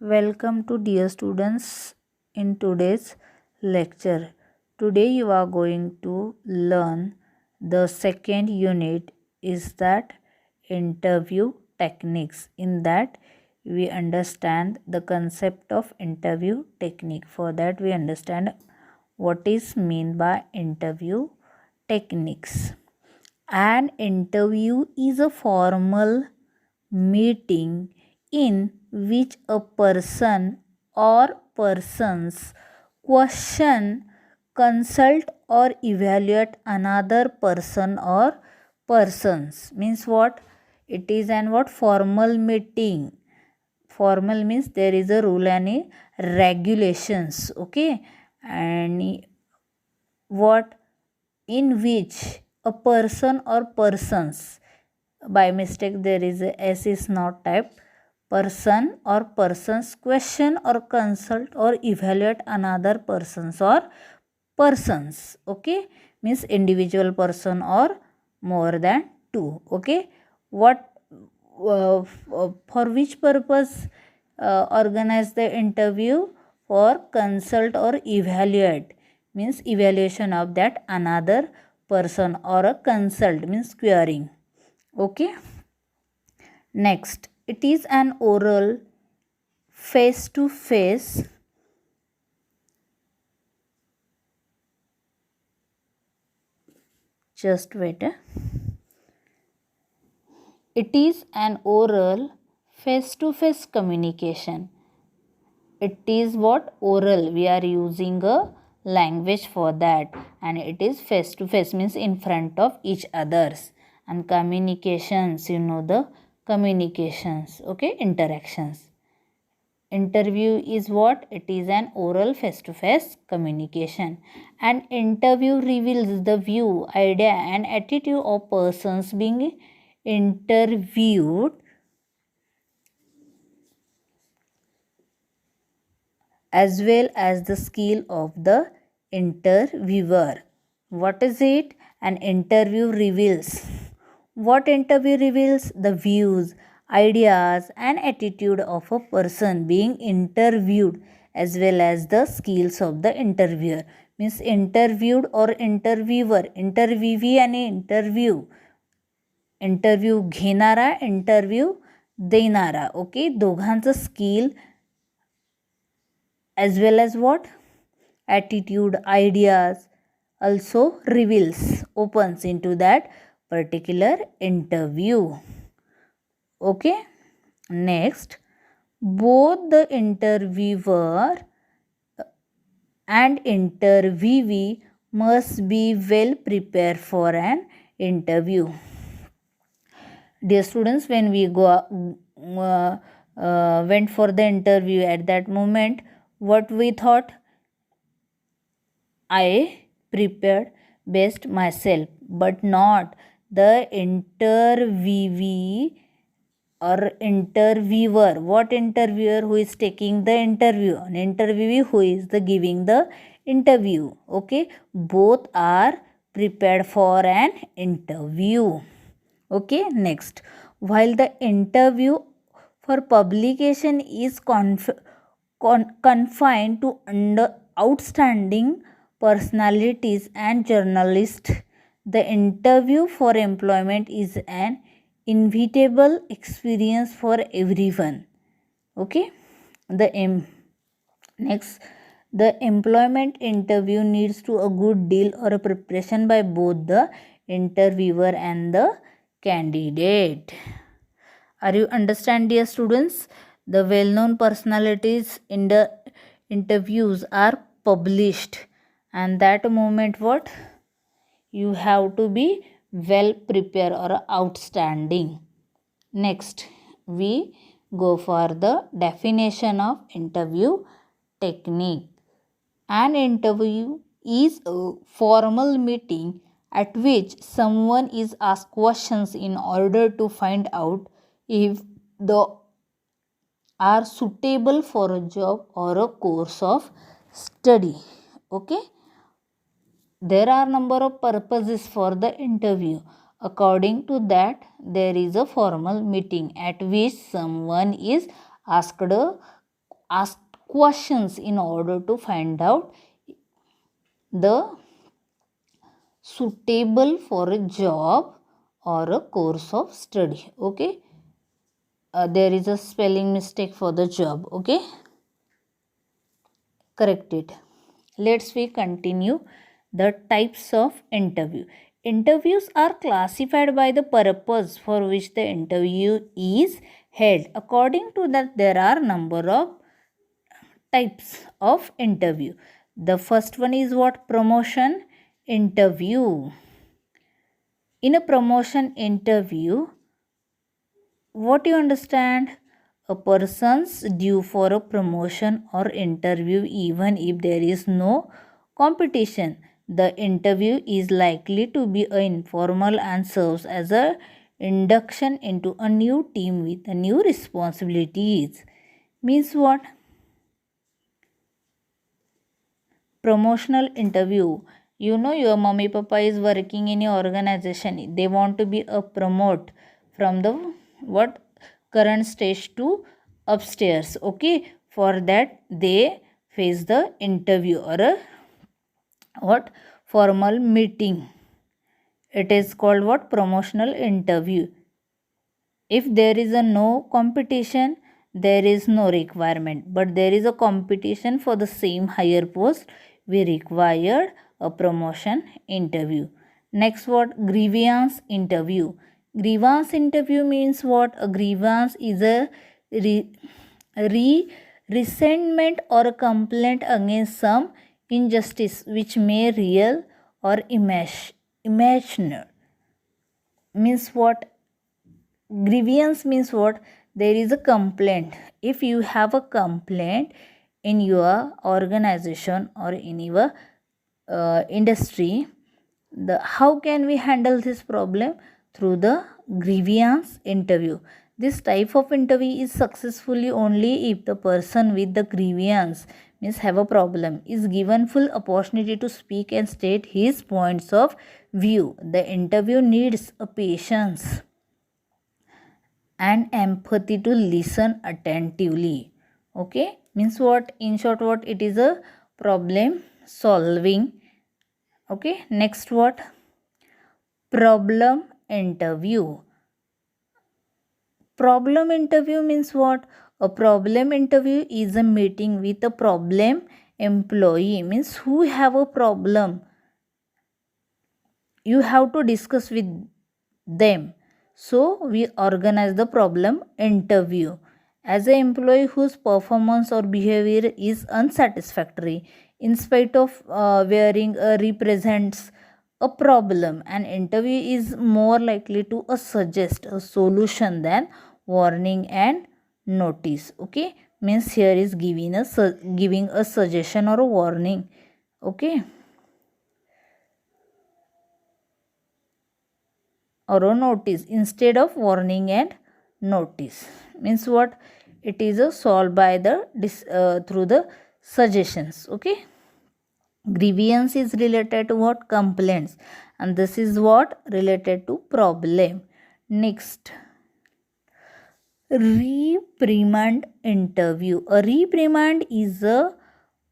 Welcome to dear students in today's lecture. Today you are going to learn the second unit is that interview techniques. In that we understand the concept of interview technique. For that we understand what is mean by interview techniques. An interview is a formal meeting in which a person or persons question, consult or evaluate another person or persons. Means what? It is an what? Formal meeting. Formal means there is a rule and regulations. Okay. And what? In which a person or persons, by mistake there is a s is not typed, person or persons question or consult or evaluate another persons or persons. Okay, means individual person or more than two. Okay, what for which purpose organize the interview? For consult or evaluate, means evaluation of that another person, or a consult means querying. Okay, next, it is an oral face to face just wait. It is an oral face to face communication. It is what? Oral. We are using a language for that, and it is face to face means in front of each others. And communications, you know the communications. Okay, interactions. Interview is what? It is an oral face to face communication. An interview reveals the view, idea and attitude of persons being interviewed, as well as the skill of the interviewer. What is it? An interview reveals. What interview reveals? The views, ideas and attitude of a person being interviewed, as well as the skills of the interviewer. Means interviewed or interviewer, interviewee आणि interview, interview घेणारा, interview देणारा. Okay, दोघांचं skill as well as what? Attitude, ideas also reveals, opens into that particular interview. Okay, next, both the interviewer and interviewee must be well prepared for an interview. Dear students, when we went for the interview, at that moment what we thought? I prepared best myself, but not the interviewee or interviewer. What interviewer? Who is taking the interview? An interviewee who is the giving the interview. Okay, both are prepared for an interview. Okay, next, while the interview for publication is confined to outstanding personalities and journalists, the interview for employment is an inevitable experience for everyone. Okay, next, the employment interview needs to a good deal or a preparation by both the interviewer and the candidate. Are you understand, dear students? The well-known personalities in the interviews are published, and that moment what? You have to be well prepared or outstanding. Next, we go for the definition of interview technique. An interview is a formal meeting at which someone is asked questions in order to find out if they are suitable for a job or a course of study. Okay, there are number of purposes for the interview. According to that, there is a formal meeting at which someone is asked asked questions in order to find out the suitable for a job or a course of study. Okay, there is a spelling mistake for the job. Okay, correct it. Let's we continue the types of interview. Interviews are classified by the purpose for which the interview is held. According to that, there are number of types of interview. The first one is what? Promotion interview. In a promotion interview, what you understand? A person's due for a promotion or interview even if there is no competition. The interview is likely to be informal and serves as a induction into a new team with a new responsibilities. Means what? Promotional interview. You know your mommy papa is working in your organization. They want to be a promote from the what current stage to upstairs. Okay, for that they face the interview or a what formal meeting. It is called what? Promotional interview. If there is a no competition, there is no requirement, but there is a competition for the same higher post, we required a promotion interview. Next, what? Grievance interview. Grievance interview means what? A grievance is a resentment or a complaint against some injustice which may real or imaginary. Means what? Grievance means what? There is a complaint. If you have a complaint in your organization or in your industry, how can we handle this problem? Through the grievance interview. This type of interview is successfully only if the person with the grievance, means have a problem, is given full opportunity to speak and state his points of view. The interview needs a patience and empathy to listen attentively. Okay, means what? In short, what? It is a problem solving. Okay, next what? Problem interview. Problem interview means what? A problem interview is a meeting with a problem employee, means who have a problem. You have to discuss with them. So we organize the problem interview. As an employee whose performance or behavior is unsatisfactory, in spite of wearing represents a problem, an interview is more likely to suggest a solution than warning and notice. Okay, means here is giving a suggestion or a warning. Okay, or a notice instead of warning and notice. Means what? It is solved by the through the suggestions. Okay, grievance is related to what? Complaints, and this is what? Related to problem. Next, reprimand interview. A reprimand is a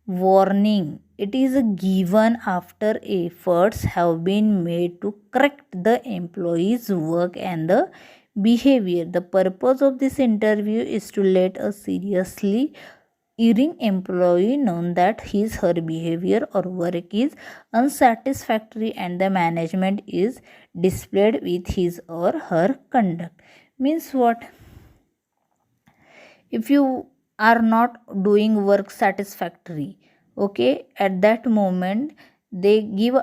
warning. It is given after efforts have been made to correct the employee's work and the behavior. The purpose of this interview is to let a seriously erring employee know that his her behavior or work is unsatisfactory and the management is displeased with his or her conduct. Means what? If you are not doing work satisfactory, okay, at that moment they give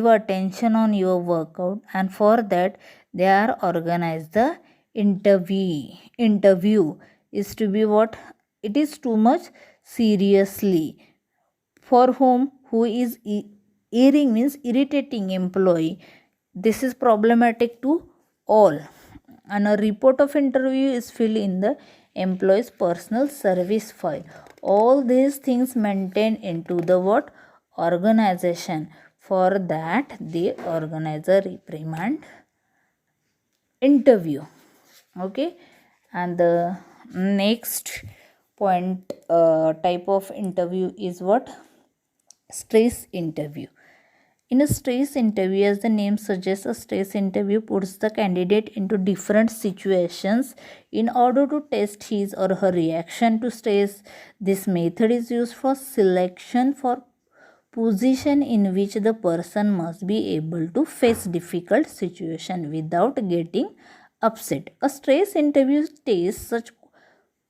attention on your workout, and for that they are organized the interview is to be what? It is too much seriously. For who is erring means irritating employee, this is problematic to all, and a report of interview is filled in the employee's personal service file. All these things maintained into the what? Organization. For that they organize a reprimand interview. Okay, and the next point type of interview is what? Stress interview. In a stress interview, as the name suggests, a stress interview puts the candidate into different situations in order to test his or her reaction to stress. This method is used for selection for position in which the person must be able to face difficult situation without getting upset. A stress interview tests such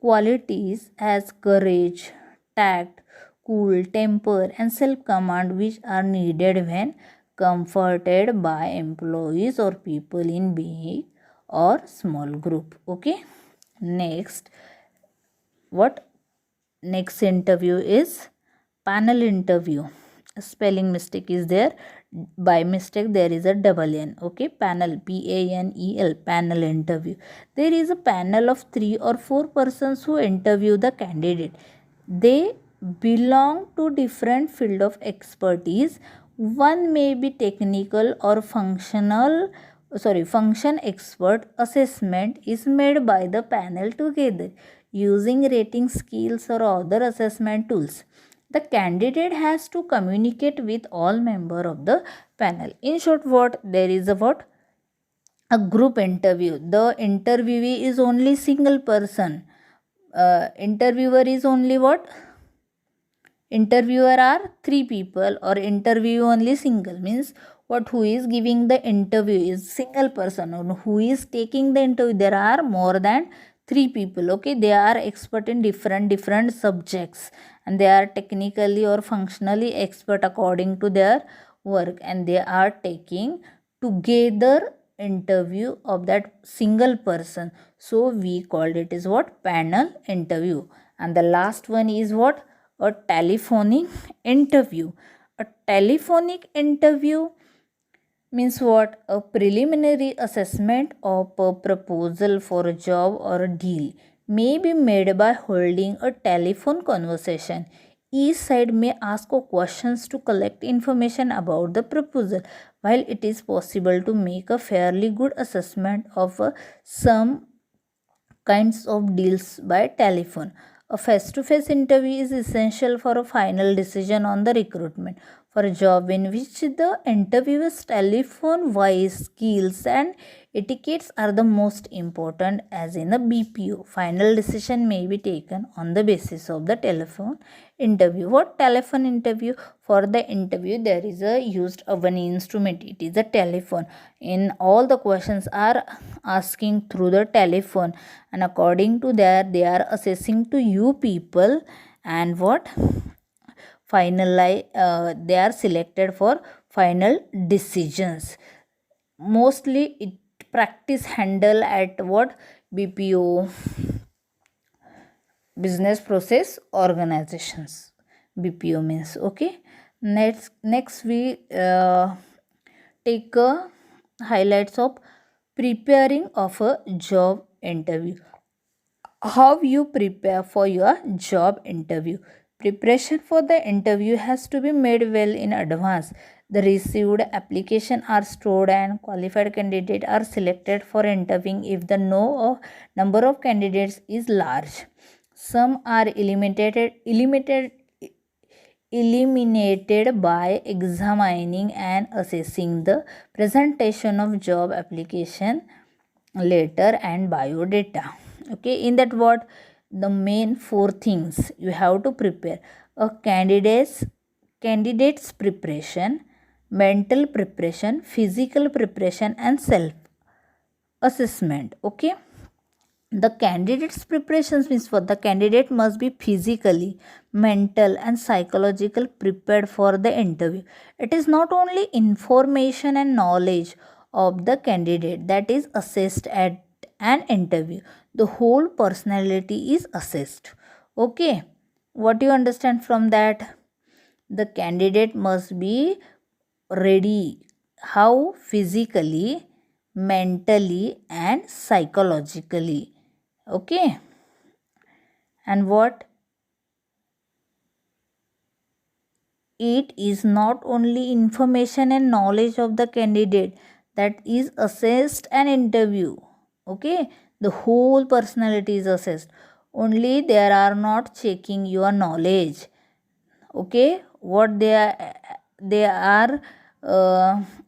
qualities as courage, tact, cool temper, and self command, which are needed when confronted by employees or people in big or small group. Okay, next, what next interview is panel interview. A spelling mistake is there, by mistake there is a double n. Okay, panel, panel, panel interview. There is a panel of 3 or 4 persons who interview the candidate. They belong to different field of expertise. One may be technical or function expert. Assessment is made by the panel together using rating scales or other assessment tools. The candidate has to communicate with all member of the panel. In short, what there is a group interview. The interviewee is only single person. Interviewer is only what? Interviewer are 3 people, or interview only single, means what? Who is giving the interview is single person, or who is taking the interview there are more than 3 people. Okay, they are expert in different subjects, and they are technically or functionally expert according to their work, and they are taking together interview of that single person. So we called it is what? Panel interview. And the last one is what? A telephonic interview. A telephonic interview means what? A preliminary assessment of a proposal for a job or a deal may be made by holding a telephone conversation. Each side may ask questions to collect information about the proposal. While it is possible to make a fairly good assessment of some kinds of deals by telephone, a face-to-face interview is essential for a final decision on the recruitment. For a job in which the interviewer's telephone voice skills and etiquettes are the most important, as in a BPO, final decision may be taken on the basis of the telephone interview. What telephone interview? For the interview there is a used of an instrument, it is a telephone. In all the questions are asking through the telephone, and according to that they are assessing to you people, and what? Finally they are selected for final decisions. Mostly it practice handle at what? BPO, business process organizations, BPO means. Okay, next we take highlights of preparing of a job interview. How you prepare for your job interview? Preparation for the interview has to be made well in advance. The received application are stored and qualified candidates are selected for interviewing if the number of candidates is large. Some are eliminated by examining and assessing the presentation of job application letter and biodata. Okay, in that what? The main 4 things you have to prepare: a candidate's preparation, mental preparation, physical preparation, and self assessment. Okay, the candidate's preparations means what? The candidate must be physically, mental, and psychological prepared for the interview. It is not only information and knowledge of the candidate that is assessed at an interview, the whole personality is assessed. Okay, what you understand from that? The candidate must be ready, how? Physically, mentally, and psychologically. Okay, and what? It is not only information and knowledge of the candidate that is assessed and interview. Okay, the whole personality is assessed. only they are not checking your knowledge. Okay, what they are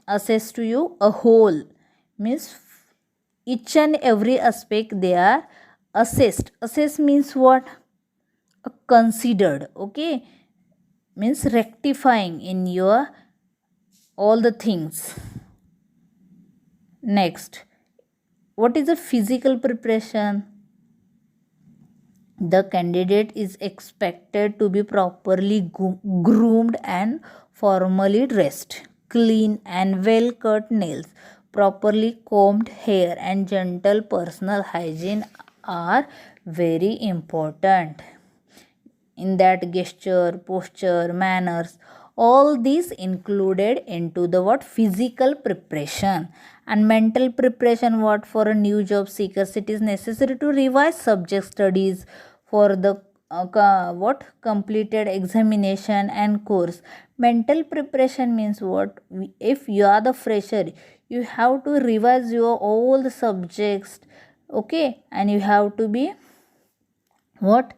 assess to you a whole, means each and every aspect they are assessed means what, considered. Okay, means rectifying in your all the things. Next, what is a physical preparation? The candidate is expected to be properly groomed and formally dressed, clean and well cut nails, properly combed hair, and gentle personal hygiene are very important. In that, gesture, posture, manners, all these included into the what, physical preparation. And mental preparation, what, for a new job seekers it is necessary to revise subject studies for the what, completed examination and course. Mental preparation means what, if you are the fresher, you have to revise your all the subjects. Okay, and you have to be what,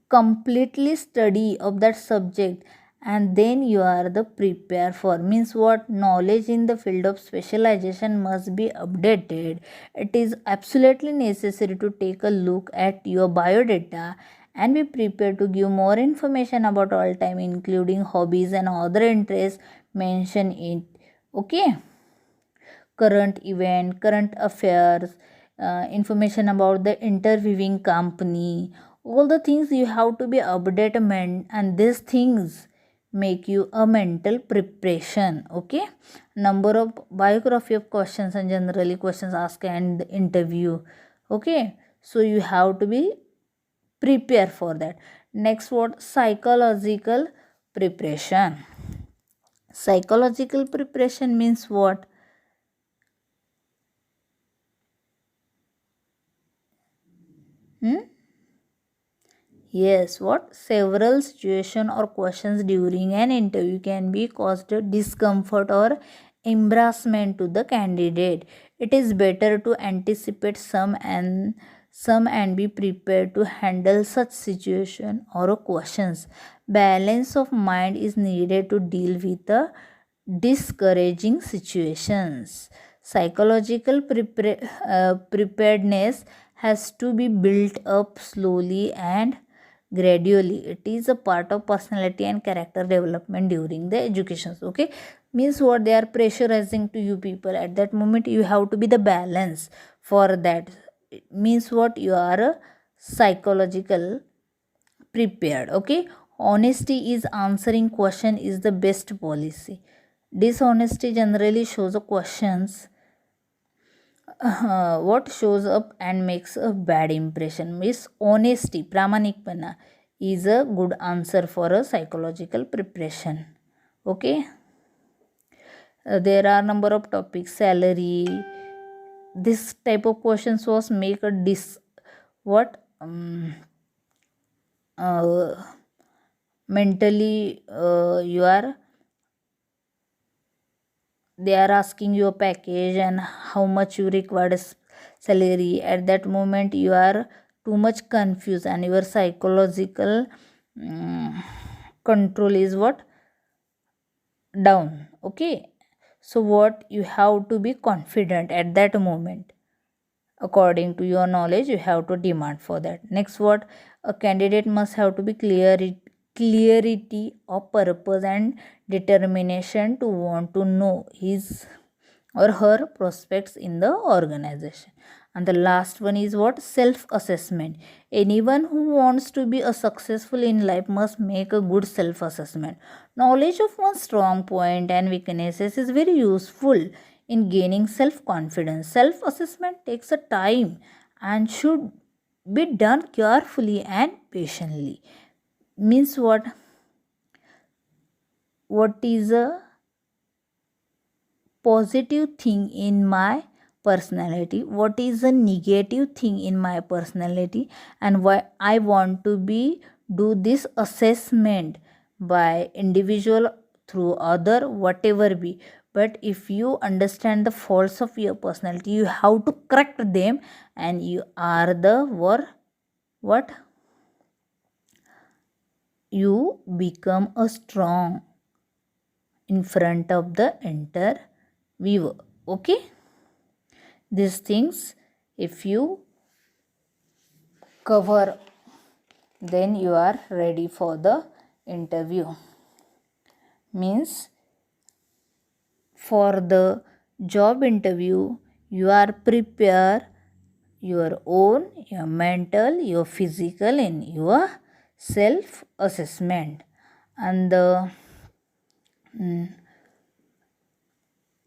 completely study of that subject, and then you are the prepare for, means what, knowledge in the field of specialization must be updated. It is absolutely necessary to take a look at your biodata and be prepared to give more information about all time, including hobbies and other interests mentioned in. Okay, current event, current affairs, information about the interviewing company, all the things you have to be updated, and these things make you a mental preparation. Okay, number of biography of questions and generally questions asked and interview. Okay, so you have to be prepare for that. Next, what, psychological preparation. Psychological preparation means what, hmm? Yes, what, several situations or questions during an interview can be caused discomfort or embarrassment to the candidate. It is better to anticipate some and be prepared to handle such situation or questions. Balance of mind is needed to deal with the discouraging situations. Psychological preparedness has to be built up slowly and gradually. It is a part of personality and character development during the education. Okay, means what, they are pressurizing to you people at that moment, you have to be the balance for that. It means what, you are a psychological prepared. Okay, honesty is answering question is the best policy. Dishonesty generally shows a questions what shows up and makes a bad impression. Means honesty, pramanikpana is a good answer for a psychological preparation. Okay, there are number of topics, salary. This type of questions was make a what uh, mentally you are, they are asking you a package and how much you require salary. At that moment you are too much confused and your psychological control is what, down. Okay, so what, you have to be confident at that moment. According to your knowledge you have to demand for that. Next, what, a candidate must have to be clarity of purpose and determination to want to know his or her prospects in the organization. And the last one is what, self assessment. Anyone who wants to be a successful in life must make a good self assessment. Knowledge of one's strong point and weaknesses is very useful in gaining self confidence. Self assessment takes a time and should be done carefully and patiently. Means what is a positive thing in my personality, what is a negative thing in my personality, and why I want to be do this assessment by individual, through other, whatever be. But if you understand the faults of your personality, you have to correct them, and you are the what you become a strong in front of the interviewer. Okay, these things if you cover, then you are ready for the interview. Means for the job interview you are prepare your own, your mental, your physical and your self assessment. And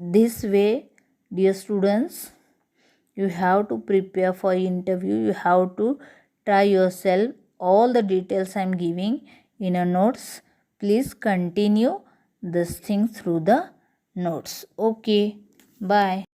this way, dear students, you have to prepare for interview. You have to try yourself. All the details I am giving in a notes. Please continue this thing through the notes. Okay, bye.